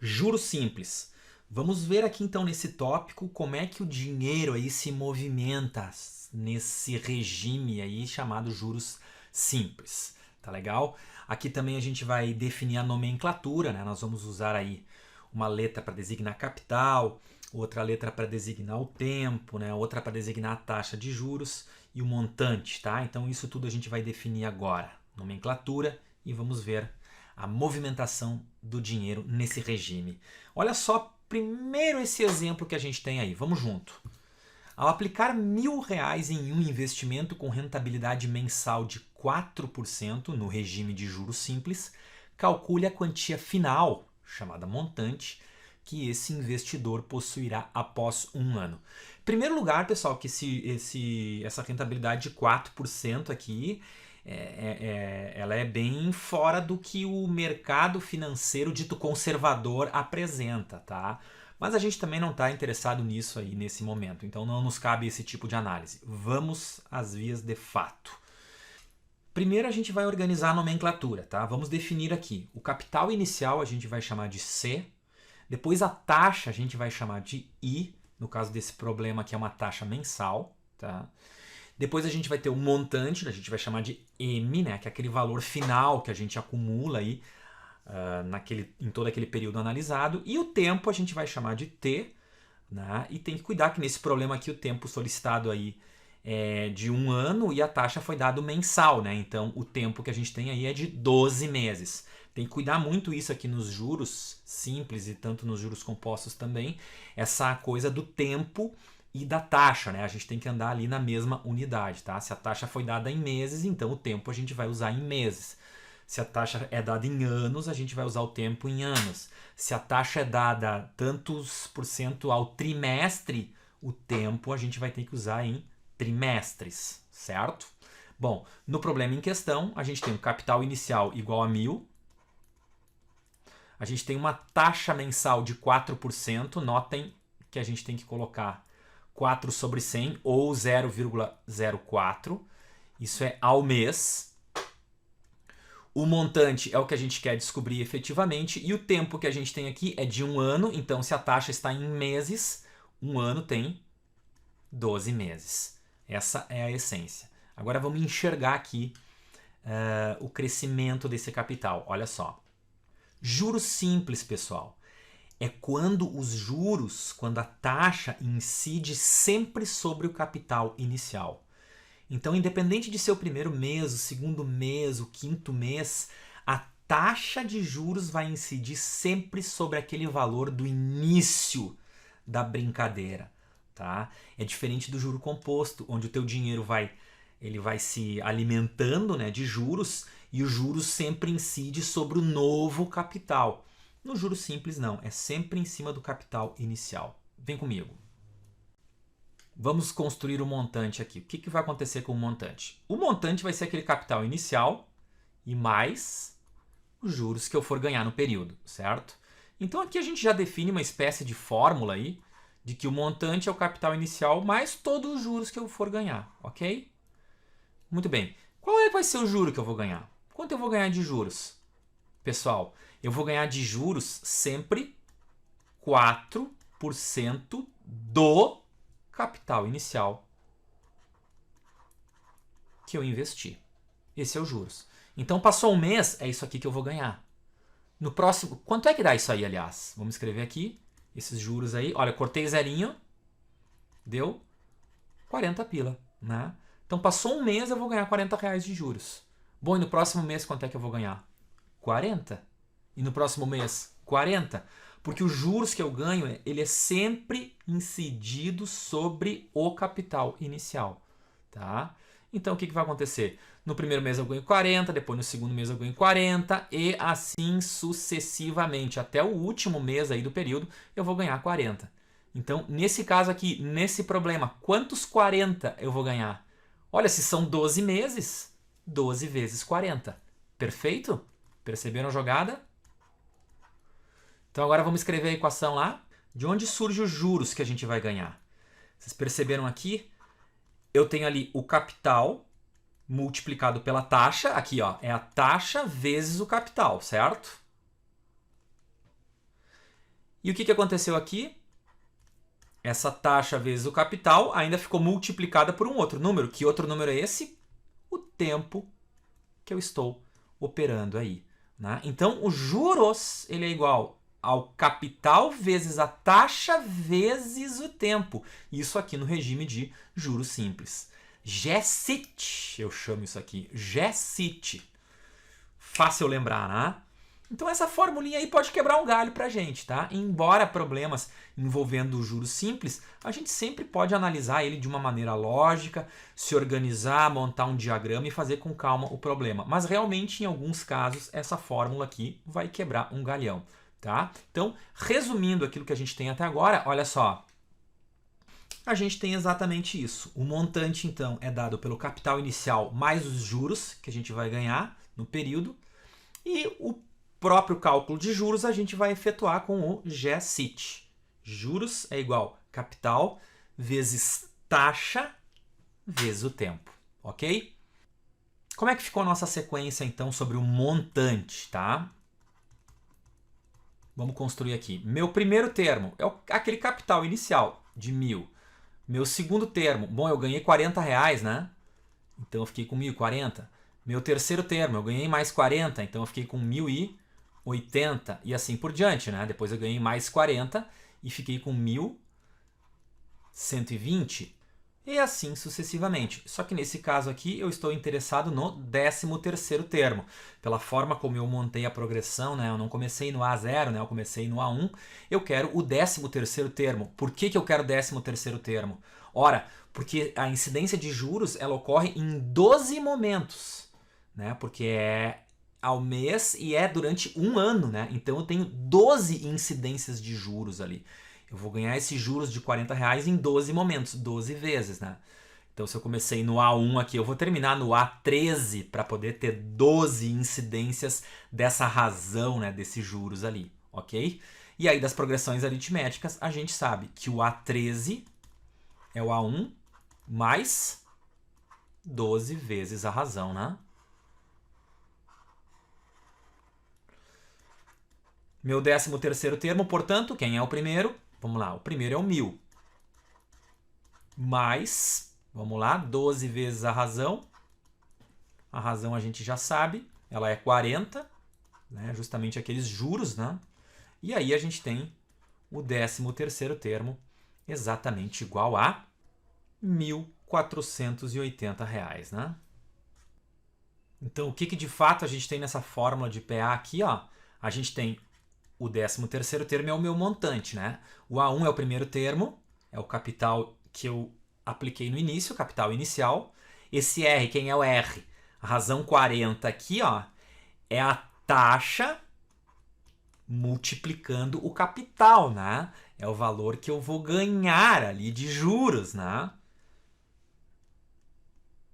Juros simples. Vamos ver aqui então nesse tópico como é que o dinheiro aí se movimenta nesse regime aí chamado juros simples. Tá legal? Aqui também a gente vai definir a nomenclatura, né? Nós vamos usar aí uma letra para designar capital, outra letra para designar o tempo, né? Outra para designar a taxa de juros e o montante, tá? Então isso tudo a gente vai definir agora. Nomenclatura e vamos ver a movimentação do dinheiro nesse regime. Olha só primeiro esse exemplo que a gente tem aí. Vamos junto. Ao aplicar R$ 1.000 em um investimento com rentabilidade mensal de 4% no regime de juros simples, calcule a quantia final, chamada montante, que esse investidor possuirá após um ano. Em primeiro lugar, pessoal, que essa rentabilidade de 4% aqui ela é bem fora do que o mercado financeiro dito conservador apresenta, tá? Mas a gente também não está interessado nisso aí nesse momento, então não nos cabe esse tipo de análise. Vamos às vias de fato. Primeiro a gente vai organizar a nomenclatura, tá? Vamos definir aqui. O capital inicial a gente vai chamar de C, depois a taxa a gente vai chamar de I, no caso desse problema aqui é uma taxa mensal, tá? Depois a gente vai ter o montante, a gente vai chamar de M, né, que é aquele valor final que a gente acumula aí em todo aquele período analisado. E o tempo a gente vai chamar de T, né, e tem que cuidar que nesse problema aqui o tempo solicitado aí é de um ano e a taxa foi dado mensal, né? Então o tempo que a gente tem aí é de 12 meses. Tem que cuidar muito isso aqui nos juros simples e tanto nos juros compostos também, essa coisa do tempo e da taxa, né? A gente tem que andar ali na mesma unidade, tá? Se a taxa foi dada em meses, então o tempo a gente vai usar em meses. Se a taxa é dada em anos, a gente vai usar o tempo em anos. Se a taxa é dada tantos por cento ao trimestre, o tempo a gente vai ter que usar em trimestres, certo? Bom, no problema em questão, a gente tem um capital inicial igual a 1.000. A gente tem uma taxa mensal de 4%. Notem que a gente tem que colocar 4 sobre 100 ou 0,04. Isso é ao mês. O montante é o que a gente quer descobrir efetivamente e o tempo que a gente tem aqui é de um ano. Então, se a taxa está em meses, um ano tem 12 meses. Essa é a essência. Agora vamos enxergar aqui o crescimento desse capital. Olha só. Juros simples, pessoal. É quando os juros, quando a taxa incide sempre sobre o capital inicial. Então, independente de ser o primeiro mês, o segundo mês, o quinto mês, a taxa de juros vai incidir sempre sobre aquele valor do início da brincadeira, tá? É diferente do juro composto, onde o teu dinheiro vai se alimentando, né, de juros e o juros sempre incide sobre o novo capital. No juros simples não, é sempre em cima do capital inicial. Vem comigo. Vamos construir o montante aqui. O que vai acontecer com o montante? O montante vai ser aquele capital inicial e mais os juros que eu for ganhar no período, certo? Então aqui a gente já define uma espécie de fórmula aí de que o montante é o capital inicial mais todos os juros que eu for ganhar, ok? Muito bem. Qual vai ser o juro que eu vou ganhar? Quanto eu vou ganhar de juros? Pessoal, eu vou ganhar de juros sempre 4% do capital inicial que eu investi. Esse é o juros. Então passou um mês, é isso aqui que eu vou ganhar. No próximo, quanto é que dá isso aí, aliás? Vamos escrever aqui, esses juros aí. Olha, cortei zerinho, deu 40 pila, né? Então passou um mês, eu vou ganhar R$ 40 de juros. Bom, e no próximo mês quanto é que eu vou ganhar? 40. E no próximo mês, 40. Porque os juros que eu ganho, ele é sempre incidido sobre o capital inicial, tá? Então, o que vai acontecer? No primeiro mês eu ganho 40, depois no segundo mês eu ganho 40 e assim sucessivamente. Até o último mês aí do período eu vou ganhar 40. Então, nesse caso aqui, nesse problema, quantos 40 eu vou ganhar? Olha, se são 12 meses, 12 vezes 40. Perfeito? Perceberam a jogada? Então agora vamos escrever a equação lá. De onde surgem os juros que a gente vai ganhar? Vocês perceberam aqui? Eu tenho ali o capital multiplicado pela taxa. Aqui, ó, é a taxa vezes o capital, certo? E o que aconteceu aqui? Essa taxa vezes o capital ainda ficou multiplicada por um outro número. Que outro número é esse? O tempo que eu estou operando aí. Né? Então, os juros ele é igual ao capital vezes a taxa vezes o tempo. Isso aqui no regime de juros simples. GECIT, eu chamo isso aqui. GECIT. Fácil lembrar, né? Então essa formulinha aí pode quebrar um galho pra gente, tá? Embora problemas envolvendo juros simples, a gente sempre pode analisar ele de uma maneira lógica, se organizar, montar um diagrama e fazer com calma o problema. Mas realmente, em alguns casos, essa fórmula aqui vai quebrar um galhão, tá? Então, resumindo aquilo que a gente tem até agora, olha só. A gente tem exatamente isso. O montante, então, é dado pelo capital inicial mais os juros que a gente vai ganhar no período. E o próprio cálculo de juros a gente vai efetuar com o GECIT. Juros é igual capital vezes taxa vezes o tempo, ok? Como é que ficou a nossa sequência, então, sobre o montante, tá? Vamos construir aqui. Meu primeiro termo é aquele capital inicial de 1.000. Meu segundo termo, bom, eu ganhei R$40, né? Então eu fiquei com 1.040. Meu terceiro termo, eu ganhei mais 40, então eu fiquei com 1.080 e assim por diante, né? Depois eu ganhei mais 40 e fiquei com 1.120 e assim sucessivamente. Só que nesse caso aqui eu estou interessado no 13º termo. Pela forma como eu montei a progressão, né? Eu não comecei no A0, né? Eu comecei no A1. Eu quero o 13º termo. Por que eu quero o 13º termo? Ora, porque a incidência de juros ela ocorre em 12 momentos, né? Porque é ao mês e é durante um ano, né? Então eu tenho 12 incidências de juros ali. Eu vou ganhar esses juros de R$40 em 12 momentos, 12 vezes, né? Então se eu comecei no A1 aqui, eu vou terminar no A13 para poder ter 12 incidências dessa razão, né? Desses juros ali, ok? E aí das progressões aritméticas, a gente sabe que o A13 é o A1 mais 12 vezes a razão, né? Meu 13º termo, portanto, quem é o primeiro? Vamos lá, o primeiro é o 1.000. Mais, vamos lá, 12 vezes a razão. A razão a gente já sabe, ela é 40, né? Justamente aqueles juros, né? E aí a gente tem o 13º termo exatamente igual a R$1.480, né? Então, o que de fato a gente tem nessa fórmula de PA aqui, ó? A gente tem o 13º termo é o meu montante, né? O A1 é o primeiro termo, é o capital que eu apliquei no início, capital inicial. Esse R, quem é o R? A razão 40 aqui, ó, é a taxa multiplicando o capital, né? É o valor que eu vou ganhar ali de juros, né?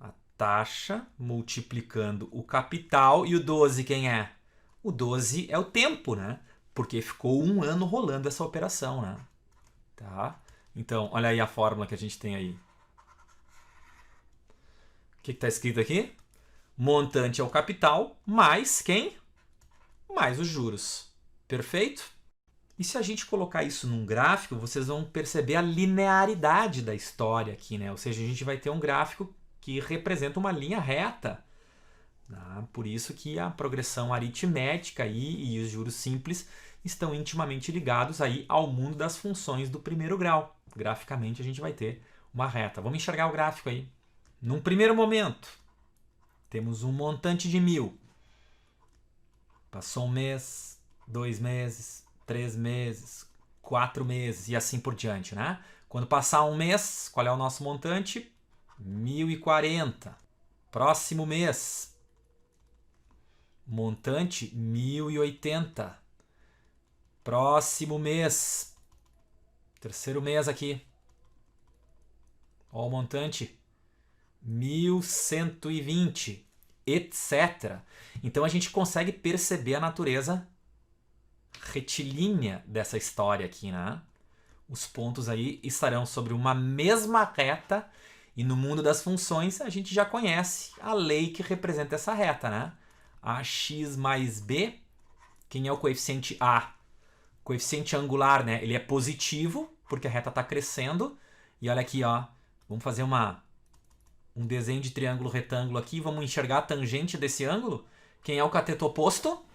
A taxa multiplicando o capital. E o 12 quem é? O 12 é o tempo, né? Porque ficou um ano rolando essa operação, né? Tá? Então, olha aí a fórmula que a gente tem aí. O que está escrito aqui? Montante é o capital, mais quem? Mais os juros. Perfeito? E se a gente colocar isso num gráfico, vocês vão perceber a linearidade da história aqui, né? Ou seja, a gente vai ter um gráfico que representa uma linha reta. Tá? Por isso que a progressão aritmética e os juros simples estão intimamente ligados aí ao mundo das funções do primeiro grau. Graficamente a gente vai ter uma reta. Vamos enxergar o gráfico aí. Num primeiro momento, temos um montante de 1.000. Passou um mês, 2 meses, 3 meses, 4 meses e assim por diante, né? Quando passar um mês, qual é o nosso montante? 1.040. Próximo mês, montante 1.080. Próximo mês, terceiro mês aqui, ó, o montante 1.120, etc. Então a gente consegue perceber a natureza retilínea dessa história aqui, né? Os pontos aí estarão sobre uma mesma reta e no mundo das funções a gente já conhece a lei que representa essa reta, né? AX mais B, quem é o coeficiente A? Coeficiente angular, né? Ele é positivo, porque a reta está crescendo. E olha aqui, ó. Vamos fazer um desenho de triângulo retângulo aqui. Vamos enxergar a tangente desse ângulo. Quem é o cateto oposto?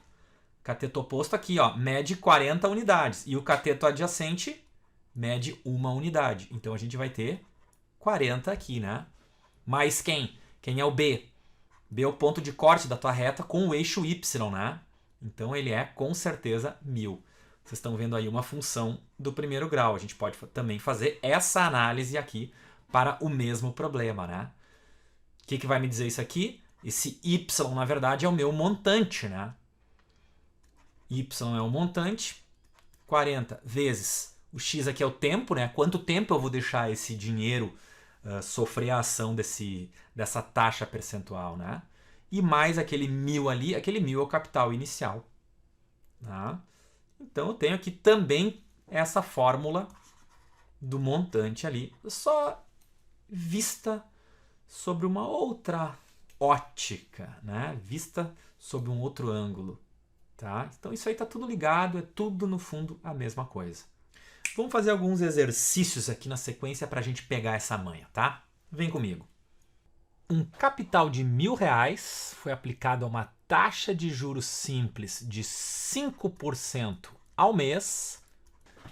Cateto oposto aqui, ó, mede 40 unidades. E o cateto adjacente mede 1 unidade. Então a gente vai ter 40 aqui, né? Mais quem? Quem é o B? B é o ponto de corte da tua reta com o eixo Y, né? Então ele é com certeza 1000. Vocês estão vendo aí uma função do primeiro grau. A gente pode também fazer essa análise aqui para o mesmo problema, né? O que vai me dizer isso aqui? Esse Y, na verdade, é o meu montante, né? Y é o montante, 40 vezes o X aqui é o tempo, né? Quanto tempo eu vou deixar esse dinheiro sofrer a ação dessa taxa percentual, né? E mais aquele 1000 ali, aquele 1000 é o capital inicial. Tá? Então eu tenho aqui também essa fórmula do montante ali, só vista sobre uma outra ótica, né? Vista sob um outro ângulo. Tá? Então isso aí está tudo ligado, é tudo no fundo a mesma coisa. Vamos fazer alguns exercícios aqui na sequência para a gente pegar essa manha, tá? Vem comigo. Um capital de R$1.000 foi aplicado a uma taxa de juros simples de 5% ao mês.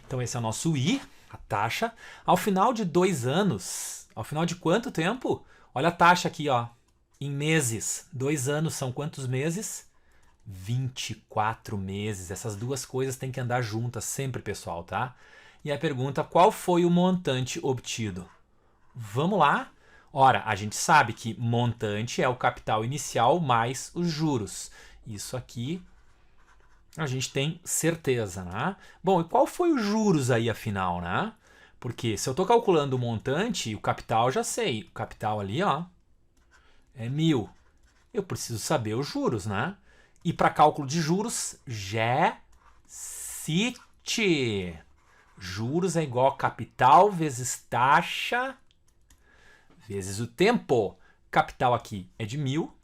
Então esse é o nosso I, a taxa. Ao final de 2 anos, ao final de quanto tempo? Olha a taxa aqui, ó, em meses. 2 anos são quantos meses? 24 meses. Essas duas coisas têm que andar juntas sempre, pessoal, tá? E a pergunta, qual foi o montante obtido? Vamos lá? Ora, a gente sabe que montante é o capital inicial mais os juros. Isso aqui a gente tem certeza, né? Bom, e qual foi os juros aí, afinal, né? Porque se eu estou calculando o montante, o capital eu já sei. O capital ali, ó, é 1000. Eu preciso saber os juros, né? E para cálculo de juros, GCIT. Juros é igual a capital vezes taxa vezes o tempo. Capital aqui é de 1000.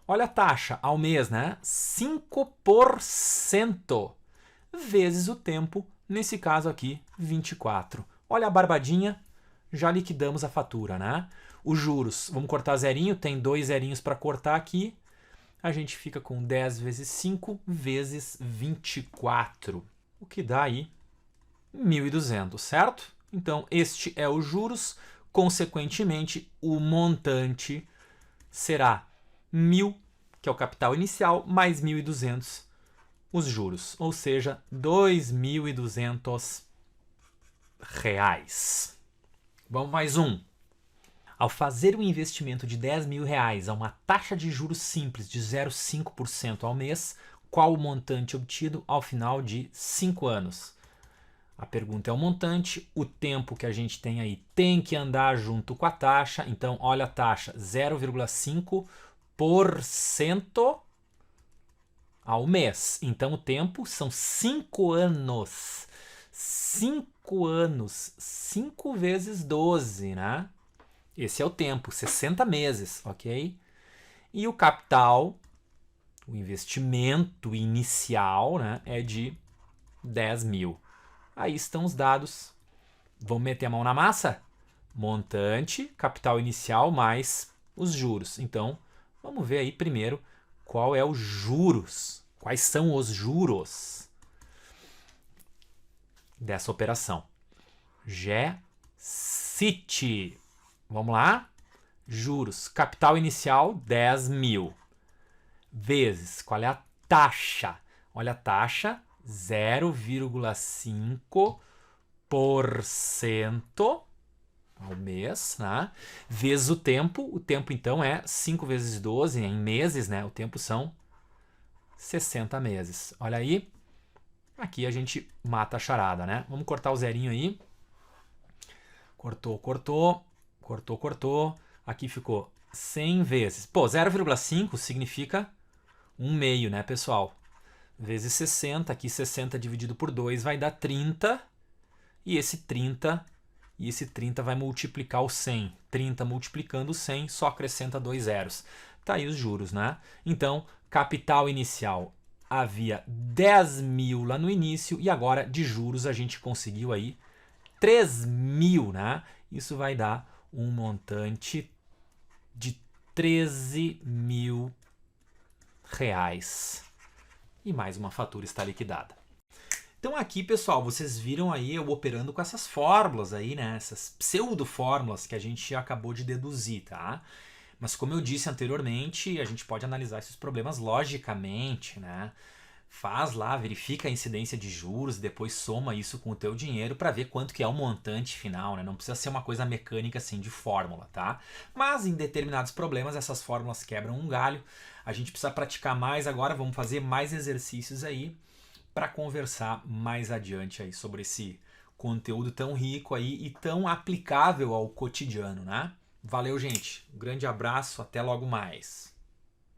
Olha a taxa ao mês, né? 5% vezes o tempo, nesse caso aqui, 24. Olha a barbadinha, já liquidamos a fatura, né? Os juros, vamos cortar zerinho, tem 2 zerinhos para cortar aqui. A gente fica com 10 vezes 5 vezes 24, o que dá aí 1.200, certo? Então, este é os juros, consequentemente, o montante será 1.000, que é o capital inicial, mais 1.200 os juros, ou seja, R$2.200. Vamos mais um. Ao fazer um investimento de R$10.000 a uma taxa de juros simples de 0,5% ao mês, qual o montante obtido ao final de 5 anos? A pergunta é o montante, o tempo que a gente tem aí tem que andar junto com a taxa, então olha a taxa, 0,5% ao mês. Então o tempo são 5 anos. 5 anos, 5 vezes 12, né? Esse é o tempo, 60 meses, ok? E o capital, o investimento inicial, né, é de 10.000. Aí estão os dados. Vamos meter a mão na massa? Montante, capital inicial mais os juros. Então, vamos ver aí primeiro qual é os juros. Quais são os juros dessa operação? GCIT. Vamos lá? Juros. Capital inicial, 10.000. Vezes, qual é a taxa? Olha a taxa, 0,5% ao mês, né? Vezes o tempo então é 5 vezes 12, em meses, né? O tempo são 60 meses. Olha aí, aqui a gente mata a charada, né? Vamos cortar o zerinho aí. Cortou, cortou. Cortou, cortou. Aqui ficou 100 vezes. Pô, 0,5 significa 1/2, né, pessoal? Vezes 60. Aqui 60 dividido por 2 vai dar 30. E esse 30 vai multiplicar o 100. 30 multiplicando o 100 só acrescenta 2 zeros. Tá aí os juros, né? Então, capital inicial havia 10 mil lá no início e agora de juros a gente conseguiu aí 3 mil, né? Isso vai dar um montante de 13 mil reais. E mais uma fatura está liquidada. Então aqui, pessoal, vocês viram aí eu operando com essas fórmulas aí, né? Essas pseudo-fórmulas que a gente acabou de deduzir, tá? Mas como eu disse anteriormente, a gente pode analisar esses problemas logicamente, né? Faz lá, verifica a incidência de juros, depois soma isso com o teu dinheiro para ver quanto que é o montante final, né? Não precisa ser uma coisa mecânica assim de fórmula, tá? Mas em determinados problemas essas fórmulas quebram um galho. A gente precisa praticar mais agora, vamos fazer mais exercícios aí para conversar mais adiante aí sobre esse conteúdo tão rico aí e tão aplicável ao cotidiano, né? Valeu, gente. Um grande abraço, até logo mais.